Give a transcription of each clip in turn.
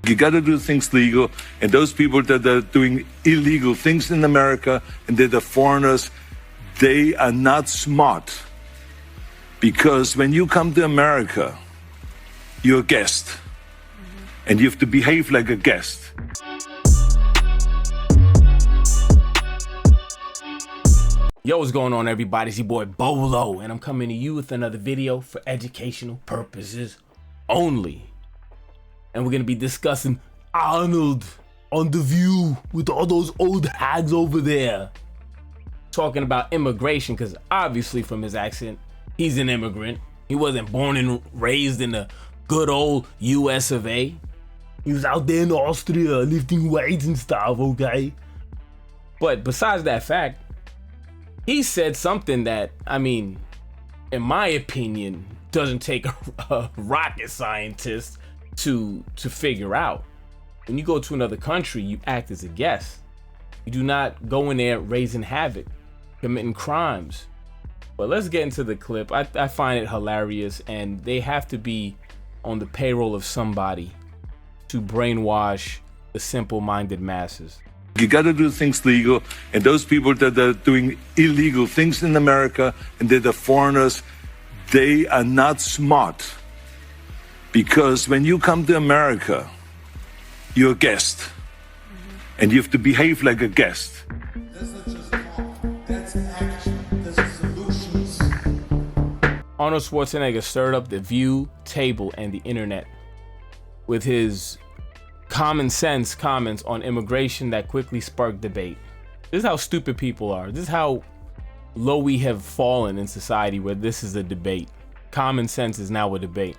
You got to do things legal, and those people that are doing illegal things in America and that are foreigners, they are not smart. Because when you come to America, you're a guest, and you have to behave like a guest. Yo, what's going on, everybody? It's your boy Bolo, and I'm coming to you with another video for educational purposes only. And we're gonna be discussing Arnold on The View with all those old hags over there. Talking about immigration, because obviously from his accent, he's an immigrant. He wasn't born and raised in the good old US of A. He was out there in Austria lifting weights and stuff, okay? But besides that fact, he said something that, I mean, in my opinion, doesn't take a rocket scientist to figure out. When you go to another country, you act as a guest. You do not go in there raising havoc, committing crimes. But let's get into the clip. I find it hilarious, and they have to be on the payroll of somebody to brainwash the simple-minded masses. You got to do things legal, and those people that are doing illegal things in America and that are foreigners, they are not smart. Because when you come to America, you're a guest, and you have to behave like a guest. That's not just talk, that's action, that's solutions. Arnold Schwarzenegger stirred up the View table and the internet with his common sense comments on immigration that quickly sparked debate. This is how stupid people are. This is how low we have fallen in society, where this is a debate. Common sense is now a debate.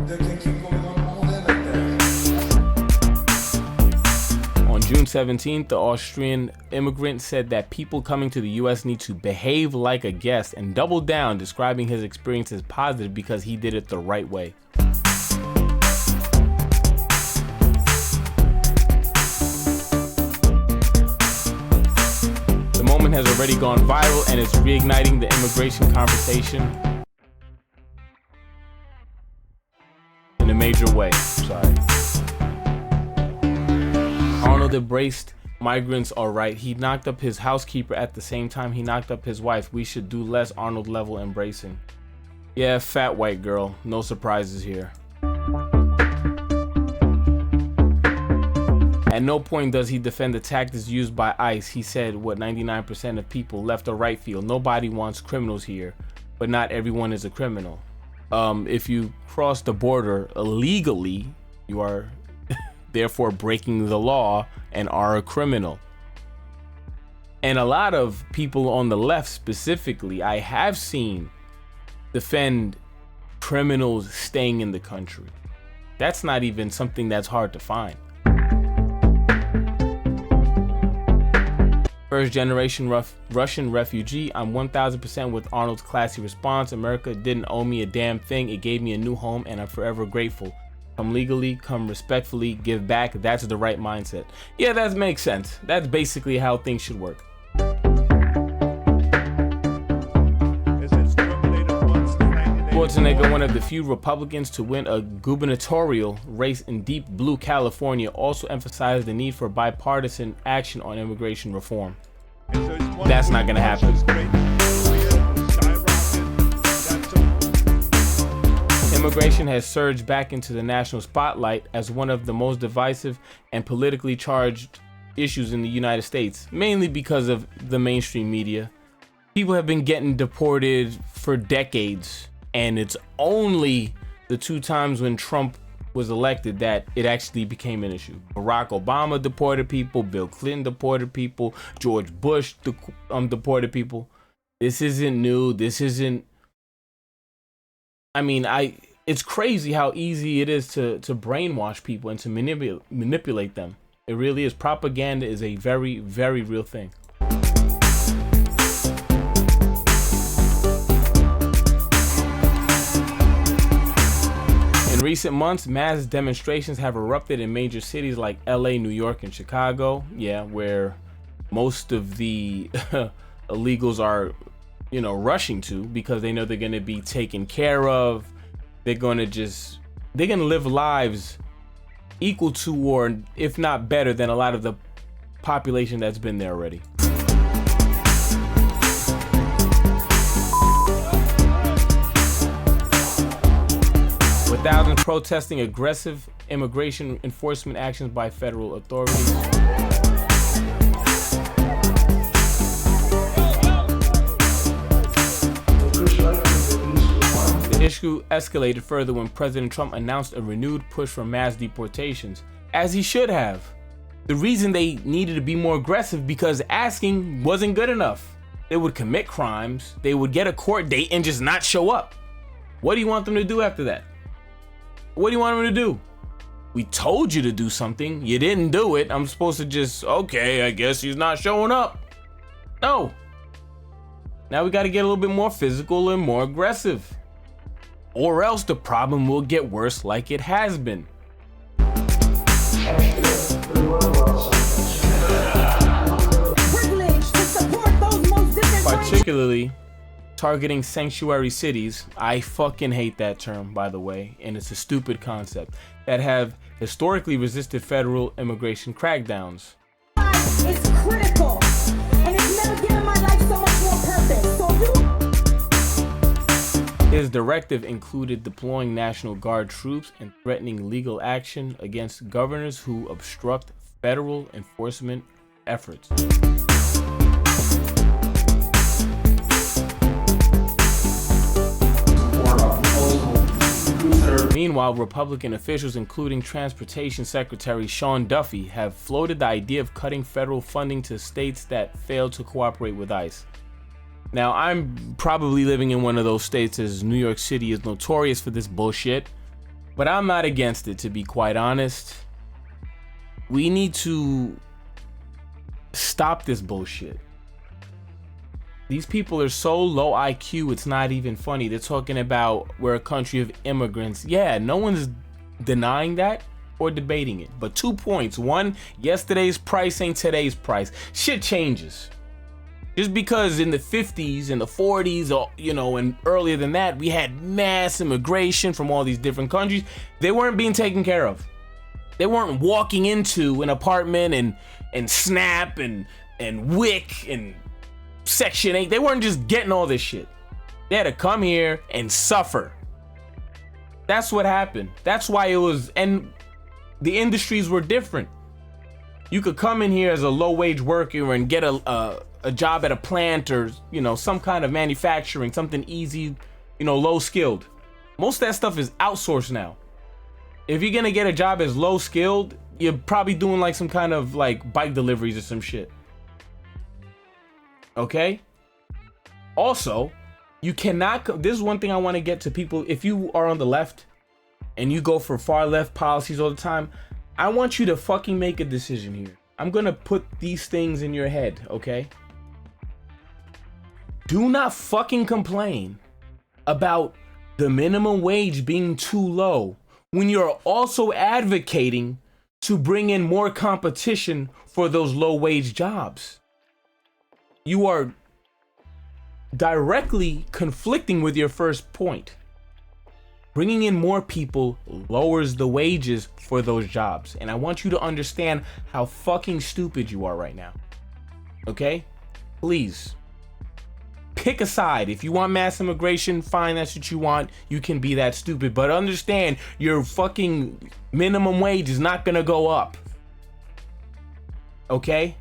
They can keep going on all day like that. On June 17th, the Austrian immigrant said that people coming to the US need to behave like a guest, and doubled down, describing his experience as positive because he did it the right way. The moment has already gone viral, and it's reigniting the immigration conversation in a major way. Sorry. Arnold embraced migrants, all right. He knocked up his housekeeper at the same time he knocked up his wife. We should do less Arnold level embracing. Yeah, fat white girl. No surprises here. At no point does he defend the tactics used by ICE. He said, what, 99% of people, left or right field. Nobody wants criminals here, but not everyone is a criminal. If you cross the border illegally, you are therefore breaking the law and are a criminal. And a lot of people on the left specifically, I have seen defend criminals staying in the country. That's not even something that's hard to find. First generation Russian refugee, I'm 1000% with Arnold's classy response. America didn't owe me a damn thing. It gave me a new home, and I'm forever grateful. Come legally, come respectfully, give back. That's the right mindset. Yeah, that makes sense. That's basically how things should work. Schwarzenegger, one of the few Republicans to win a gubernatorial race in deep blue California, also emphasized the need for bipartisan action on immigration reform. That's not gonna happen. Immigration has surged back into the national spotlight as one of the most divisive and politically charged issues in the United States, mainly because of the mainstream media. People have been getting deported for decades, and it's only the 2 times when Trump was elected that it actually became an issue. Barack Obama deported people, Bill Clinton deported people, George Bush deported people. This isn't new. This isn't, I mean, it's crazy how easy it is to brainwash people and to manipulate them. It really is. Propaganda is a very, very real thing. In recent months, mass demonstrations have erupted in major cities like LA, New York, and Chicago. Yeah, where most of the illegals are, rushing to, because they know they're going to be taken care of. They're going to live lives equal to, or if not better than, a lot of the population that's been there already. With thousands protesting aggressive immigration enforcement actions by federal authorities. The issue escalated further when President Trump announced a renewed push for mass deportations, as he should have. The reason they needed to be more aggressive, because asking wasn't good enough. They would commit crimes, they would get a court date and just not show up. What do you want them to do after that? What do you want them to do? We told you to do something, you didn't do it. I'm supposed to just, okay, I guess he's not showing up. No. Now we got to get a little bit more physical and more aggressive, or else the problem will get worse like it has been. Particularly targeting sanctuary cities. I fucking hate that term, by the way, and it's a stupid concept, that have historically resisted federal immigration crackdowns. It's critical, and it's never given my life so much more purpose. So His directive included deploying National Guard troops and threatening legal action against governors who obstruct federal enforcement efforts. Meanwhile, Republican officials, including Transportation Secretary Sean Duffy, have floated the idea of cutting federal funding to states that fail to cooperate with ICE. Now, I'm probably living in one of those states, as New York City is notorious for this bullshit, but I'm not against it, to be quite honest. We need to stop this bullshit. These people are so low IQ, it's not even funny. They're talking about we're a country of immigrants. Yeah, no one's denying that or debating it. But 2 points. One, yesterday's price ain't today's price. Shit changes. Just because in the 50s and the 40s, or, you know, and earlier than that, we had mass immigration from all these different countries, they weren't being taken care of. They weren't walking into an apartment and SNAP and WIC and Section 8. They weren't just getting all this shit. They had to come here and suffer. That's what happened. That's why it was, and the industries were different. You could come in here as a low-wage worker and get a job at a plant, or, you know, some kind of manufacturing, something easy, you know, low-skilled. Most of that stuff is outsourced now. If you're gonna get a job as low-skilled, you're probably doing like some kind of like bike deliveries or some shit. Okay? Also, you cannot, this is one thing I want to get to people. If you are on the left and you go for far left policies all the time, I want you to fucking make a decision here. I'm gonna put these things in your head, okay? Do not fucking complain about the minimum wage being too low when you're also advocating to bring in more competition for those low wage jobs. You are directly conflicting with your first point. Bringing in more people lowers the wages for those jobs. And I want you to understand how fucking stupid you are right now. Okay? Please. Pick a side. If you want mass immigration, fine, that's what you want. You can be that stupid. But understand, your fucking minimum wage is not gonna go up. Okay?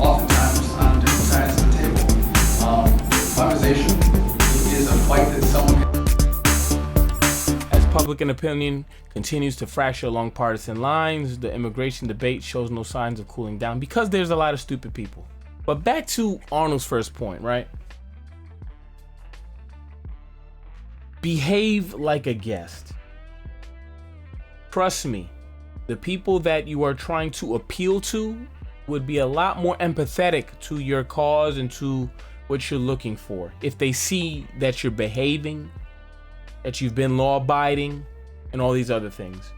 Oftentimes on different sides of the table. Weaponization is a fight that someone can. As public opinion continues to fracture along partisan lines, the immigration debate shows no signs of cooling down because there's a lot of stupid people. But back to Arnold's first point, right? Behave like a guest. Trust me, the people that you are trying to appeal to would be a lot more empathetic to your cause and to what you're looking for if they see that you're behaving, that you've been law-abiding, and all these other things.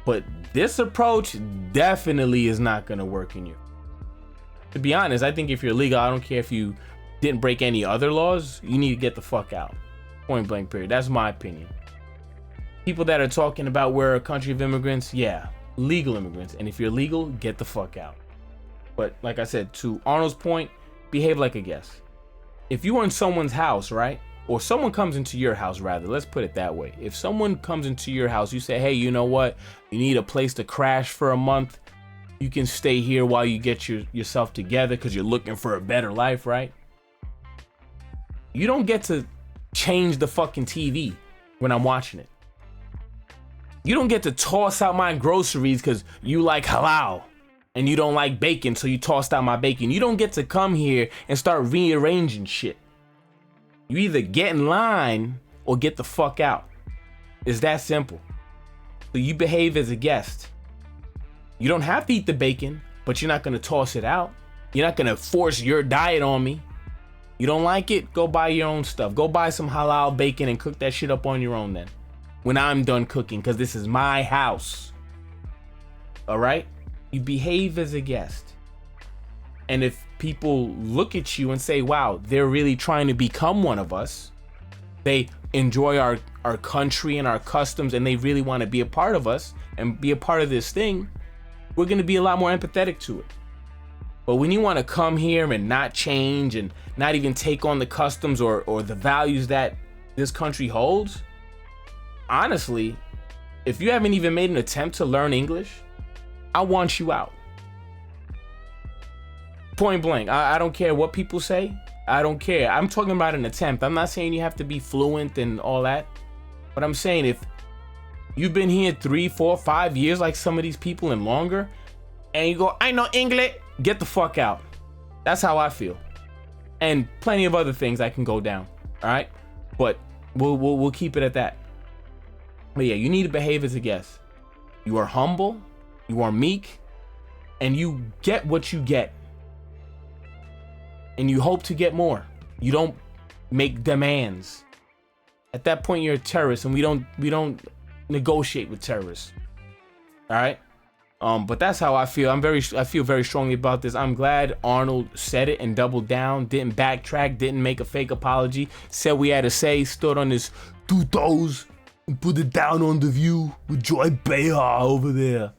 But this approach definitely is not going to work in you. To be honest, I think if you're legal, I don't care if you didn't break any other laws, you need to get the fuck out. Point blank period. That's my opinion. People that are talking about we're a country of immigrants, yeah, legal immigrants. And if you're legal, get the fuck out. But like I said, to Arnold's point, behave like a guest. If you are in someone's house, right? Or someone comes into your house, rather, let's put it that way. If someone comes into your house, you say, hey, you know what? You need a place to crash for a month. You can stay here while you get yourself together because you're looking for a better life, right? You don't get to change the fucking TV when I'm watching it. You don't get to toss out my groceries because you like halal and you don't like bacon, so you tossed out my bacon. You don't get to come here and start rearranging shit. You either get in line or get the fuck out. It's that simple. So you behave as a guest. You don't have to eat the bacon, but you're not gonna toss it out. You're not gonna force your diet on me. You don't like it? Go buy your own stuff. Go buy some halal bacon and cook that shit up on your own then. When I'm done cooking, because this is my house. All right? You behave as a guest. And if people look at you and say, wow, they're really trying to become one of us, they enjoy our country and our customs, and they really want to be a part of us and be a part of this thing, we're going to be a lot more empathetic to it. But when you want to come here and not change and not even take on the customs or the values that this country holds, honestly, if you haven't even made an attempt to learn English, I want you out. Point blank. I don't care what people say. I don't care. I'm talking about an attempt. I'm not saying you have to be fluent and all that. But I'm saying if you've been here 3, 4, 5 years like some of these people and longer, and you go, I know English, get the fuck out. That's how I feel. And plenty of other things I can go down. All right? But we'll keep it at that. But yeah, you need to behave as a guest. You are humble, you are meek, and you get what you get. And you hope to get more. You don't make demands. At that point, you're a terrorist, and we don't negotiate with terrorists. All right. But that's how I feel. I feel very strongly about this. I'm glad Arnold said it and doubled down, didn't backtrack, didn't make a fake apology. Said we had to say, stood on his 2 toes and put it down on the view with Joy Behar over there.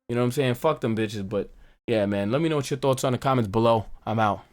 You know what I'm saying? Fuck them bitches. But yeah, man. Let me know what your thoughts on the comments below. I'm out.